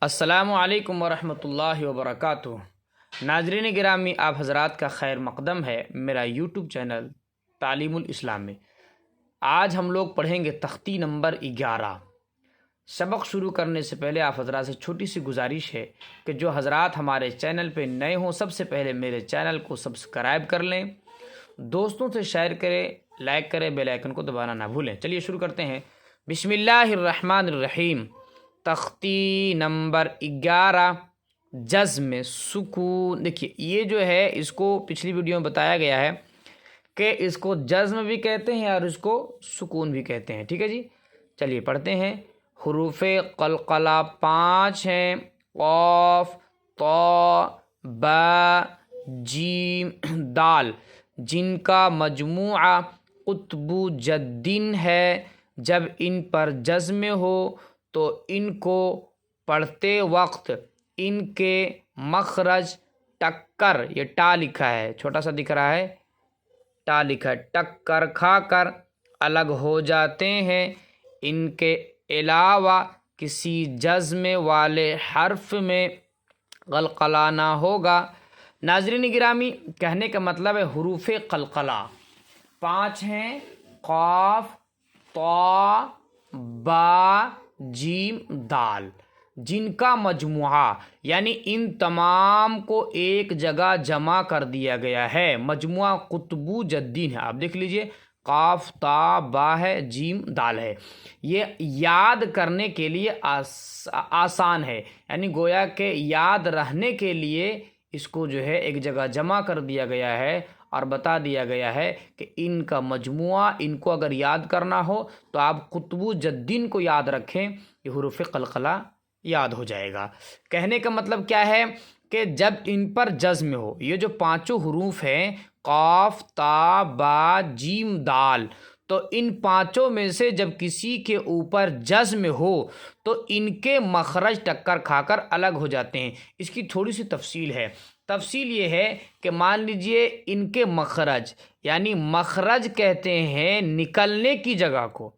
السلام علیکم ورحمۃ اللہ وبرکاتہ۔ ناظرین گرامی، آپ حضرات کا خیر مقدم ہے میرا یوٹیوب چینل تعلیم الاسلام میں۔ آج ہم لوگ پڑھیں گے تختی نمبر 11۔ سبق شروع کرنے سے پہلے آپ حضرات سے چھوٹی سی گزارش ہے کہ جو حضرات ہمارے چینل پہ نئے ہوں سب سے پہلے میرے چینل کو سبسکرائب کر لیں، دوستوں سے شیئر کریں، لائک کریں، بیل آئیکن کو دبانا نہ بھولیں۔ چلیے شروع کرتے ہیں۔ بسم اللہ الرحمن الرحیم۔ تختی نمبر 11، جزم سکون۔ دیکھیے یہ جو ہے اس کو پچھلی ویڈیو میں بتایا گیا ہے کہ اس کو جزم بھی کہتے ہیں اور اس کو سکون بھی کہتے ہیں، ٹھیک ہے جی۔ چلیے پڑھتے ہیں۔ حروف قلقلہ 5 ہیں: قاف، طا، با، جیم، دال، جن کا مجموعہ قطب جدین ہے۔ جب ان پر جزم ہو تو ان کو پڑھتے وقت ان کے مخرج ٹکر، یہ ٹا لکھا ہے، چھوٹا سا دکھ رہا ہے، ٹا لکھا ہے، ٹکر کھا کر الگ ہو جاتے ہیں۔ ان کے علاوہ کسی جزم والے حرف میں قلقلہ نہ ہوگا۔ ناظرین گرامی، کہنے کا مطلب ہے حروف قلقلہ 5 ہیں: قاف، طا، با، جیم، دال، جن کا مجموعہ یعنی ان تمام کو ایک جگہ جمع کر دیا گیا ہے۔ مجموعہ قطب جدین ہے، آپ دیکھ لیجئے، قاف، طا، با ہے، جیم، دال ہے۔ یہ یاد کرنے کے لیے آسان ہے، یعنی گویا کہ یاد رہنے کے لیے اس کو جو ہے ایک جگہ جمع کر دیا گیا ہے اور بتا دیا گیا ہے کہ ان کا مجموعہ، ان کو اگر یاد کرنا ہو تو آپ قطب جدین کو یاد رکھیں، یہ حروف قلقلہ یاد ہو جائے گا۔ کہنے کا مطلب کیا ہے کہ جب ان پر جزم ہو، یہ جو 5 حروف ہیں قاف، طا، با، جیم، دال، تو ان 5 میں سے جب کسی کے اوپر جزم ہو تو ان کے مخرج ٹکر کھا کر الگ ہو جاتے ہیں۔ اس کی تھوڑی سی تفصیل ہے۔ تفصیل یہ ہے کہ مان لیجئے ان کے مخرج، یعنی مخرج کہتے ہیں نکلنے کی جگہ کو۔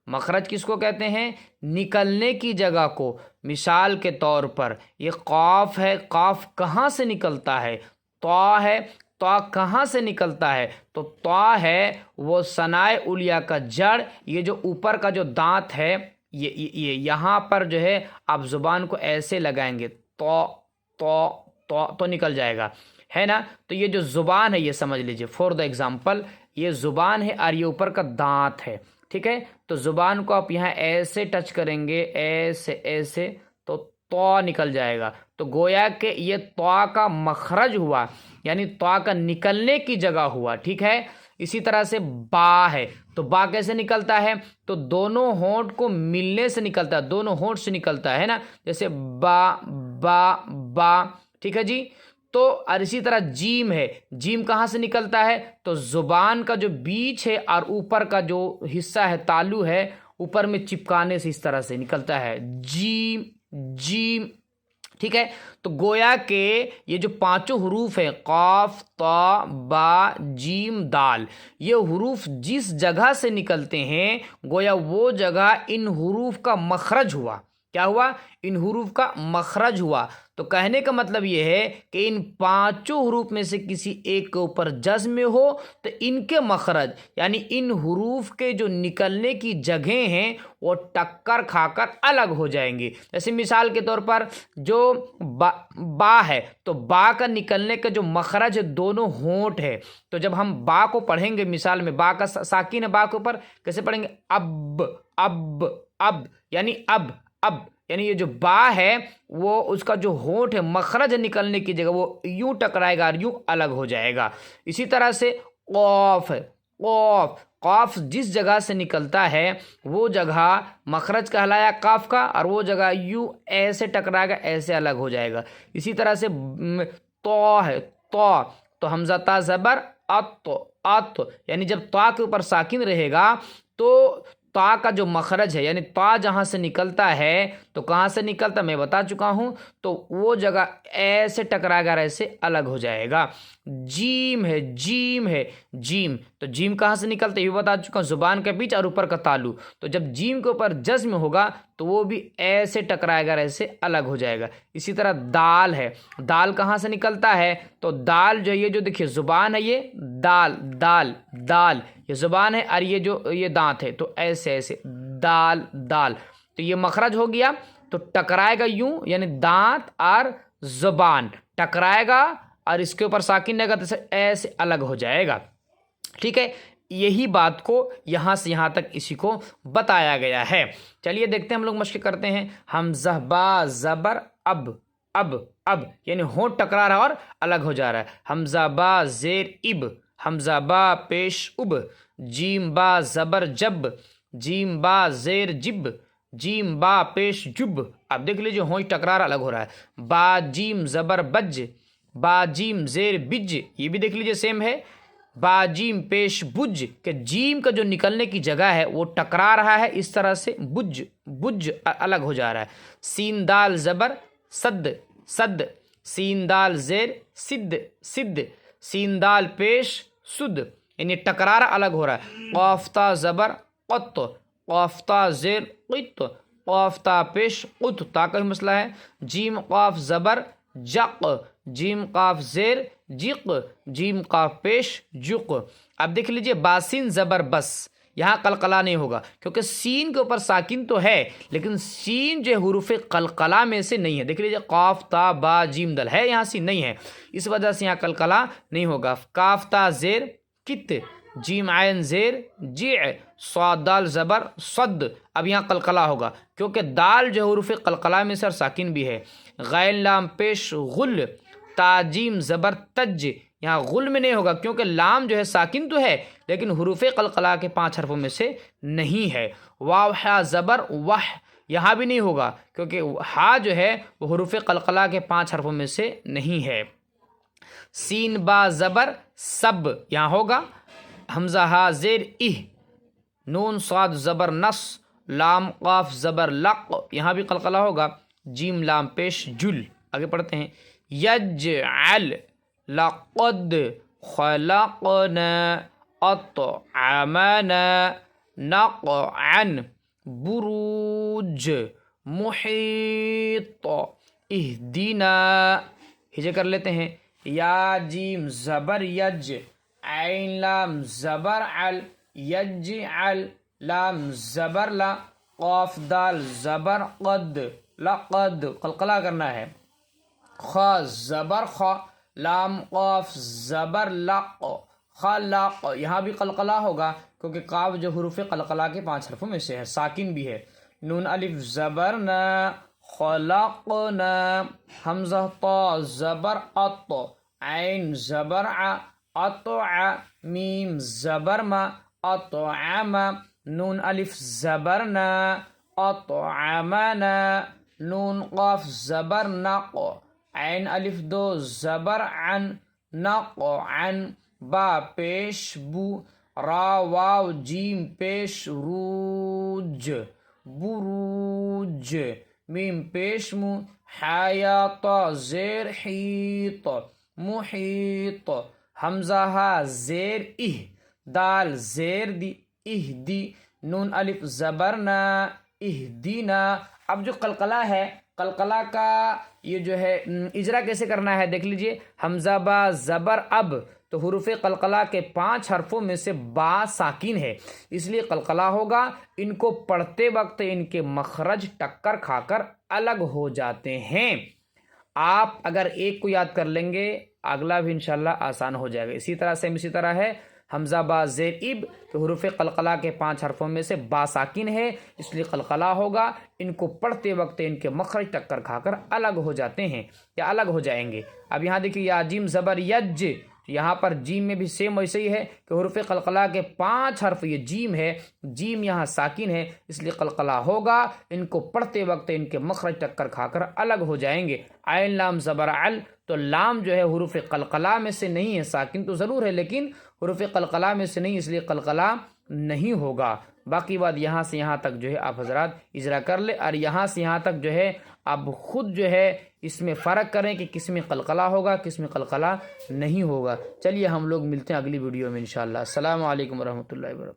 مخرج کس کو کہتے ہیں؟ نکلنے کی جگہ کو۔ مثال کے طور پر یہ قاف ہے، قاف کہاں سے نکلتا ہے؟ طا ہے، طا کہاں سے نکلتا ہے؟ تو طا ہے وہ ثنائے علیہ کا جڑ، یہ جو اوپر کا جو دانت ہے، یہ یہاں پر جو ہے آپ زبان کو ایسے لگائیں گے، طا طا طا تو نکل جائے گا، ہے نا۔ تو یہ جو زبان ہے یہ سمجھ لیجئے، فور دا ایگزامپل یہ زبان ہے اور یہ اوپر کا دانت ہے، ٹھیک ہے۔ تو زبان کو آپ یہاں ایسے ٹچ کریں گے، ایسے ایسے، تو طا نکل جائے گا۔ تو گویا کہ یہ طا کا مخرج ہوا، یعنی طا کا نکلنے کی جگہ ہوا، ٹھیک ہے۔ اسی طرح سے با ہے، تو با کیسے نکلتا ہے؟ تو دونوں ہونٹ کو ملنے سے نکلتا ہے، دونوں ہونٹ سے نکلتا ہے نا، جیسے با با با، ٹھیک ہے جی۔ تو اور اسی طرح جیم ہے، جیم کہاں سے نکلتا ہے؟ تو زبان کا جو بیچ ہے اور اوپر کا جو حصہ ہے، تالو ہے، اوپر میں چپکانے سے اس طرح سے نکلتا ہے، جیم جیم، ٹھیک ہے۔ تو گویا کہ یہ جو 5 حروف ہیں قاف، طا، با، جیم، دال، یہ حروف جس جگہ سے نکلتے ہیں گویا وہ جگہ ان حروف کا مخرج ہوا۔ کیا ہوا؟ ان حروف کا مخرج ہوا۔ تو کہنے کا مطلب یہ ہے کہ ان 5 حروف میں سے کسی ایک کے اوپر جزم ہو تو ان کے مخرج، یعنی ان حروف کے جو نکلنے کی جگہیں ہیں وہ ٹکر کھا کر الگ ہو جائیں گے۔ جیسے مثال کے طور پر جو با ہے، تو با کا نکلنے کا جو مخرج ہے دونوں ہونٹ ہے، تو جب ہم با کو پڑھیں گے، مثال میں با کا ساکن ہے، با کے اوپر کیسے پڑھیں گے؟ اب اب اب، یعنی اب اب، یعنی یہ جو با ہے وہ اس کا جو ہونٹ ہے مخرج نکلنے کی جگہ وہ یوں ٹکرائے گا اور یوں الگ ہو جائے گا۔ اسی طرح سے قاف ہے، قاف، قاف جس جگہ سے نکلتا ہے وہ جگہ مخرج کہلایا قاف کا، اور وہ جگہ یوں ایسے ٹکرائے گا، ایسے الگ ہو جائے گا۔ اسی طرح سے طا ہے، طا، تو حمزہ تا زبر ات، ات، یعنی جب طا کے اوپر ساکن رہے گا تو طا کا جو مخرج ہے، یعنی طا جہاں سے نکلتا ہے تو کہاں سے نکلتا میں بتا چکا ہوں، تو وہ جگہ ایسے ٹکرائے گا، ایسے الگ ہو جائے گا۔ جیم ہے، جیم ہے، جیم، تو جیم کہاں سے نکلتا ہے یہ بتا چکا ہوں، زبان کا بیچ اور اوپر کا تالو۔ تو جب جیم کے اوپر جزم ہوگا تو وہ بھی ایسے ٹکرائے گا، ایسے الگ ہو جائے گا۔ اسی طرح دال ہے، دال کہاں سے نکلتا ہے؟ تو دال جو یہ جو دیکھیے زبان ہے، یہ دال دال دال یہ زبان ہے، اور یہ جو یہ دانت ہے، تو ایسے ایسے دال دال، تو یہ مخرج ہو گیا، تو ٹکرائے گا یوں، یعنی دانت اور زبان ٹکرائے گا اور اس کے اوپر ساکن رہے گا تو ایسے الگ ہو جائے گا، ٹھیک ہے۔ یہی بات کو یہاں سے یہاں تک اسی کو بتایا گیا ہے۔ چلیے دیکھتے ہیں، ہم لوگ مشق کرتے ہیں۔ حمزہ با زبر اب اب یعنی ہونٹ ٹکرا رہا اور الگ ہو جا رہا ہے۔ حمزہ با زیر اب، حمزہ با پیش اب، جیم با زبر جب، جیم با زیر جب، جیم با پیش جب۔ اب دیکھ لیجیے ہونٹ ٹکرا رہا الگ ہو رہا ہے۔ با جیم زبر بج، با جیم زیر بج، یہ بھی دیکھ لیجیے سیم ہے۔ با جیم پیش بج، کہ جیم کا جو نکلنے کی جگہ ہے وہ ٹکرا رہا ہے اس طرح سے، بج بج الگ ہو جا رہا ہے۔ سین دال زبر صد صد، سین دال زیر سد سد، سین دال پیش سد، یعنی ٹکرا رہا الگ ہو رہا ہے۔ قاف تا زبر قط، قاف تا زیر قط، قاف تا پیش قط، تا کا بھی مسئلہ ہے۔ جیم قاف زبر جق، جیم قاف زیر جق، جیم قاف پیش جق۔ اب دیکھ لیجئے باسین زبر بس، یہاں قلقلہ نہیں ہوگا کیونکہ سین کے اوپر ساکن تو ہے، لیکن سین جو حروف قلقلہ میں سے نہیں ہے۔ دیکھ لیجئے قاف تا با جیم دل ہے، یہاں سین نہیں ہے، اس وجہ سے یہاں قلقلہ نہیں ہوگا۔ کاف تا زیر کت، جیم عین زیر جع، صاد دال زبر صد، اب یہاں قلقلہ ہوگا کیونکہ دال جو حروف قلقلہ میں سے اور ساکن بھی ہے۔ غین لام پیش غل، تا جیم زبر تج، یہاں غل میں نہیں ہوگا کیونکہ لام جو ہے ساکن تو ہے لیکن حروف قلقلہ کے 5 حرفوں میں سے نہیں ہے۔ واو حا زبر وح، یہاں بھی نہیں ہوگا کیونکہ ہا جو ہے وہ حروف قلقلہ کے 5 حرفوں میں سے نہیں ہے۔ سین با زبر سب، یہاں ہوگا۔ حمزہ ہا زیر اہ، نون صاد زبر نص، لام قاف زبر لق، یہاں بھی قلقلہ ہوگا۔ جیم لام پیش جل، آگے پڑھتے ہیں۔ یجعل، لقد خلقنا، اطعمنا، نقعا، بروج، محیط، اہدنا، ہجے کر لیتے ہیں۔ یا جیم زبر یج، عین لام زبر عل، یجعل، لام زبر لا، قاف دال زبر قد، لقد، قلقلہ کرنا ہے۔ خا زبر خا، لام قاف زبر لق، خلق، یہاں بھی قلقلہ ہوگا کیونکہ قاف جو حروف قلقلہ کے 5 حرفوں میں سے ہے، ساکن بھی ہے۔ نون الف زبر نا، خلقنا۔ حمزہ طا زبر اط، عین زبر ع، اطع، میم زبر ما، اطعم۔ نون الف زبر نا، اطعمنا۔ نون قاف زبر نق، عین الف دو زبر عن، نقعن۔ با پیش بو، را واو جیم پیش روج، بروج۔ میم پیش مو، حیاط زیر حیط، محیط۔ حمزہ ہا زیر اہ، دال زیر دی، اہ دی۔ نون الف زبر نا، اہدینا۔ اب جو قلقلہ ہے، قلقلہ کا یہ جو ہے اجرا کیسے کرنا ہے دیکھ لیجئے۔ حمزہ با زبر اب، تو حروف قلقلہ کے 5 حرفوں میں سے با ساکن ہے، اس لیے قلقلہ ہوگا۔ ان کو پڑھتے وقت ان کے مخرج ٹکر کھا کر الگ ہو جاتے ہیں۔ آپ اگر ایک کو یاد کر لیں گے اگلا بھی انشاءاللہ آسان ہو جائے گا۔ اسی طرح سے اسی طرح ہے حمزہ با زیر اب، تو حروف قلقلہ کے 5 حرفوں میں سے با ساکن ہے، اس لیے قلقلہ ہوگا۔ ان کو پڑھتے وقت ان کے مخرج ٹکر کھا کر الگ ہو جاتے ہیں یا الگ ہو جائیں گے۔ اب یہاں دیکھیے یا جیم زبر یج، یہاں پر جیم میں بھی سیم ویسے ہی ہے کہ حروف قلقلہ کے 5 حرف یہ جیم ہے، جیم یہاں ساکن ہے اس لیے قلقلہ ہوگا۔ ان کو پڑھتے وقت ان کے مخرج ٹکر کھا کر الگ ہو جائیں گے۔ عین لام زبر عل، تو لام جو ہے حروف قلقلہ میں سے نہیں ہے، ساکن تو ضرور ہے لیکن حروف قلقلہ میں سے نہیں، اس لیے قلقلہ نہیں ہوگا۔ باقی بات یہاں سے یہاں تک جو ہے آپ حضرات اجرا کر لیں، اور یہاں سے یہاں تک جو ہے آپ خود جو ہے اس میں فرق کریں کہ کس میں قلقلہ ہوگا کس میں قلقلہ نہیں ہوگا۔ چلیے ہم لوگ ملتے ہیں اگلی ویڈیو میں انشاءاللہ۔ السلام علیکم ورحمۃ اللہ وبرکاتہ۔